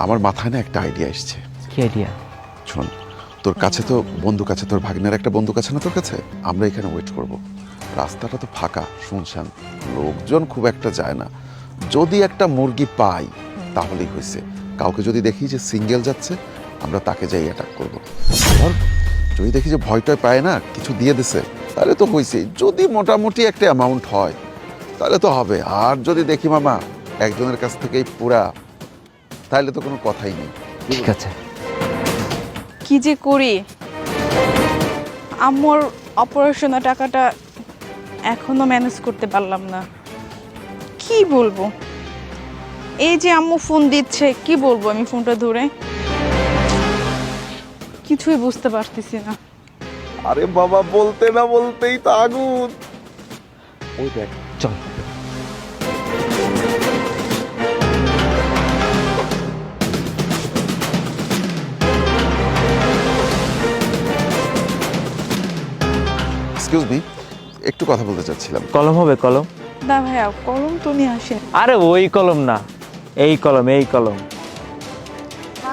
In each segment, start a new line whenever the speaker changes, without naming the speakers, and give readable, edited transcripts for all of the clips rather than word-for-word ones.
আমার মাথায় না একটা আইডিয়া এসছে।
কি আইডিয়া?
শোন, তোর কাছে তো বন্দুক আছে, তোর ভাগ্নের একটা বন্দুক আছে না তোর কাছে? আমরা এখানে ওয়েট করব। রাস্তাটা তো ফাঁকা, শুনশান, লোকজন খুব একটা যায় না। যদি একটা মুরগি পাই তাহলেই হয়েছে। কাউকে যদি দেখি যে সিঙ্গেল যাচ্ছে, আমরা তাকে যাই অ্যাটাক করবো। ধর, যদি দেখি যে ভয়টয় পায় না, কিছু দিয়ে দিছে, তাহলে তো হয়েছে। যদি মোটামুটি একটা অ্যামাউন্ট হয় তাহলে তো হবে। আর যদি দেখি মামা একজনের কাছ থেকেই পুরা, তাহলে তো কোনো কথাই নেই।
ঠিক আছে।
কি যে করি, আম্মুর অপারেশনের টাকাটা এখনো ম্যানেজ করতে পারলাম না। কি বলবো, এই যে আম্মু ফোন দিচ্ছে, কি বলবো আমি ফোনটা ধরে? কিছুই বুঝতে পারতেছি না।
আরে বাবা, বলতে না বলতেই তো আগুন।
ওই দেখ, চল।
এক্সকিউজ মি, একটু কথা বলতে চাচ্ছিলাম।
কলম হবে? কলম?
না ভাইয়া, কলম তো নিয়ে আসেন।
আরে ওই কলম না, এই কলম, এই কলম,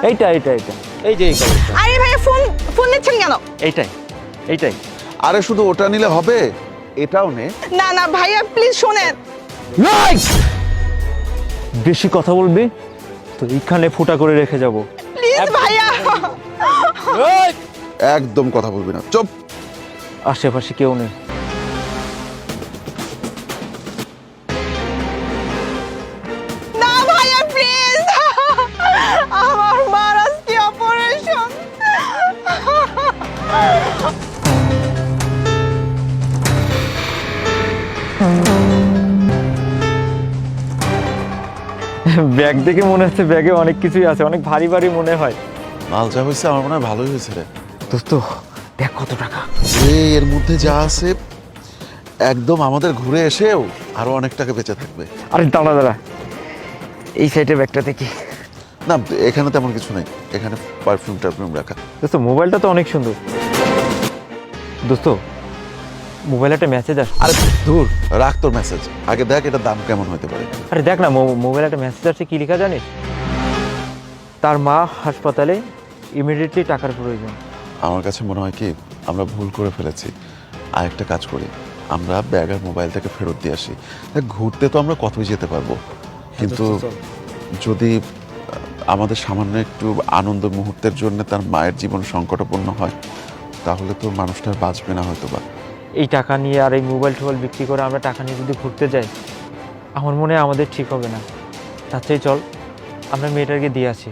এইটা এইটা এইটা, এই যে এই কলমটা,
আরে ভাইয়া, ফোন ফোন নিচ্ছেন কেন?
এইটাই এইটাই।
আরে শুধু ওটা নিলে হবে, এটাও নে।
না না ভাইয়া, প্লিজ শোনেন।
বেশি কথা বলবি তো এইখানে ফুটা করে রেখে যাব।
প্লিজ ভাইয়া।
একদম কথা বলবি না, চুপ।
আশেপাশে কেউ নেই।
না ভাইয়া, প্লিজ। আমার মার আজকে অপারেশন।
ব্যাগ দেখে মনে হচ্ছে ব্যাগে অনেক কিছুই আছে, অনেক ভারী ভারী মনে হয়।
মাল যা হয়েছে আমার মনে হয় ভালোই হয়েছে রে।
দোস্ত দেখ কত টাকা।
এর মধ্যে যা আছে একদম আমাদের ঘুরে এসেও আরো অনেক টাকা বেঁচে থাকবে।
আরে দাঁড়া দাঁড়া, এই সাইডের ব্যাগটা দেখি।
না, এখানে তেমন কিছু নেই, এখানে পারফিউম টারফিউম রাখা।
দোস্ত মোবাইলটা তো অনেক সুন্দর। দোস্ত মোবাইলে একটা মেসেজ আসছে।
আরে দূর রাখ তোর মেসেজ, আগে দেখ এটা দাম কেমন হতে পারে।
আরে দেখ না, মোবাইলে একটা মেসেজ আসছে, কি লেখা জানিস? তার মা হাসপাতালে, ইমিডিয়েটলি টাকার প্রয়োজন।
আমার কাছে মনে হয় কি আমরা ভুল করে ফেলেছি। আর একটা কাজ করি, আমরা ব্যাগ আর মোবাইলটাকে ফেরত দিয়ে আসি। দেখ, ঘুরতে তো আমরা কতই যেতে পারবো, কিন্তু যদি আমাদের সামান্য একটু আনন্দ মুহূর্তের জন্য তার মায়ের জীবন সংকটাপন্ন হয়, তাহলে তো মানুষটা আর বাঁচবে না হয়তো বা।
এই টাকা নিয়ে আর এই মোবাইল টোবাইল বিক্রি করে আমরা টাকা নিয়ে যদি ঘুরতে যাই, আমার মনে হয় আমাদের ঠিক হবে না। তার চেয়ে চল আমরা মেয়েটাকে দিয়ে আসি।